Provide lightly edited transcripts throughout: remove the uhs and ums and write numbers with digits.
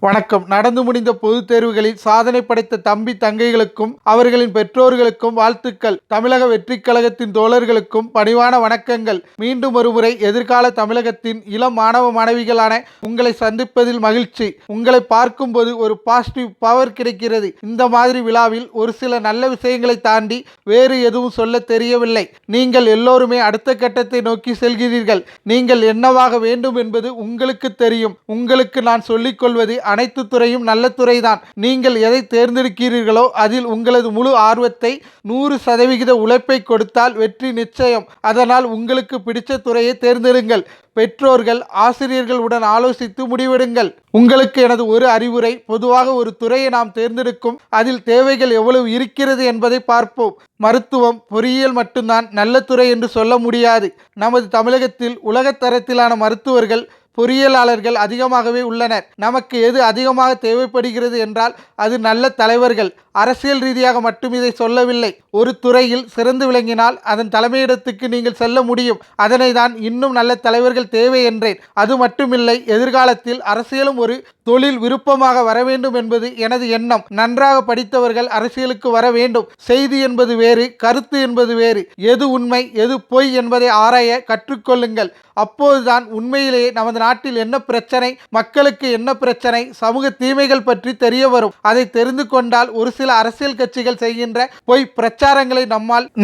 வணக்கம். நடந்து முடிந்த பொதுத் தேர்வுகளில் சாதனை படைத்த தம்பி தங்கைகளுக்கும் அவர்களின் பெற்றோர்களுக்கும் வாழ்த்துக்கள். தமிழக வெற்றிக் கழகத்தின் தோழர்களுக்கும் பணிவான வணக்கங்கள். மீண்டும் ஒருமுறை எதிர்கால தமிழகத்தின் இளம் மாணவ மாணவிகளான உங்களை சந்திப்பதில் மகிழ்ச்சி. உங்களை பார்க்கும்போது ஒரு பாசிட்டிவ் பவர் கிடைக்கிறது. இந்த மாதிரி விழாவில் ஒரு சில நல்ல விஷயங்களை தாண்டி வேறு எதுவும் சொல்ல தெரியவில்லை. நீங்கள் எல்லோருமே அடுத்த கட்டத்தை நோக்கி செல்கிறீர்கள். நீங்கள் என்னவாக வேண்டும் என்பது உங்களுக்கு தெரியும். உங்களுக்கு நான் சொல்லிக் கொள்வது அனைத்து துறையும் நல்ல துறைதான். நீங்கள் எதை தேர்ந்தெடுக்கிறீர்களோ அதில் உங்களது முழு ஆர்வத்தை 100% உழைப்பை கொடுத்தால் வெற்றி நிச்சயம். அதனால் உங்களுக்கு பிடித்த துறையை தேர்ந்தெடுங்கள். பெற்றோர்கள் ஆசிரியர்கள் உடன் ஆலோசித்து முடிவெடுங்கள். உங்களுக்கு எனது ஒரு அறிவுரை, பொதுவாக ஒரு துறையை நாம் தேர்ந்தெடுக்கும் அதில் தேவைகள் எவ்வளவு இருக்கிறது என்பதை பார்ப்போம். மருத்துவம், பொறியியல் மட்டும்தான் நல்ல துறை என்று சொல்ல முடியாது. நமது தமிழகத்தில் உலகத்தரத்திலான மருத்துவர்கள், பொறியியலாளர்கள் அதிகமாகவே உள்ளனர். நமக்கு எது அதிகமாக தேவைப்படுகிறது என்றால் அது நல்ல தலைவர்கள். அரசியல் ரீதியாக மட்டும் இதை சொல்லவில்லை. ஒரு துறையில் சிறந்து விளங்கினால் அதன் தலைமையிடத்துக்கு நீங்கள் செல்ல முடியும். அதனை தான் இன்னும் நல்ல தலைவர்கள் தேவை என்றேன். அது மட்டுமில்லை, எதிர்காலத்தில் அரசியலும் ஒரு தொழில் விருப்பமாக வர வேண்டும் என்பது எனது எண்ணம். நன்றாக படித்தவர்கள் அரசியலுக்கு வர வேண்டும். செய்தி என்பது வேறு, கருத்து என்பது வேறு. எது உண்மை எது பொய் என்பதை ஆராய கற்றுக்கொள்ளுங்கள். அப்போதுதான் உண்மையிலேயே நமது நாட்டில் என்ன பிரச்சனை, மக்களுக்கு என்ன பிரச்சனை, சமூக தீமைகள் பற்றி தெரிய வரும். அதை தெரிந்து கொண்டால் ஒரு சில அரசியல் கட்சிகள் செய்கின்ற பொய் பிரச்சாரங்களை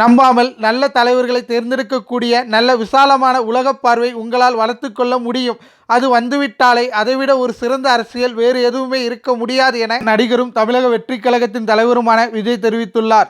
நம்பாமல் நல்ல தலைவர்களை தேர்ந்தெடுக்கக்கூடிய நல்ல விசாலமான உலக பார்வை உங்களால் வளர்த்து கொள்ள முடியும். அது வந்துவிட்டாலே அதைவிட ஒரு சிறந்த அரசியல் வேறு எதுவுமே இருக்க முடியாது என நடிகரும் தமிழக வெற்றிக் கழகத்தின் தலைவருமான விஜய் தெரிவித்துள்ளார்.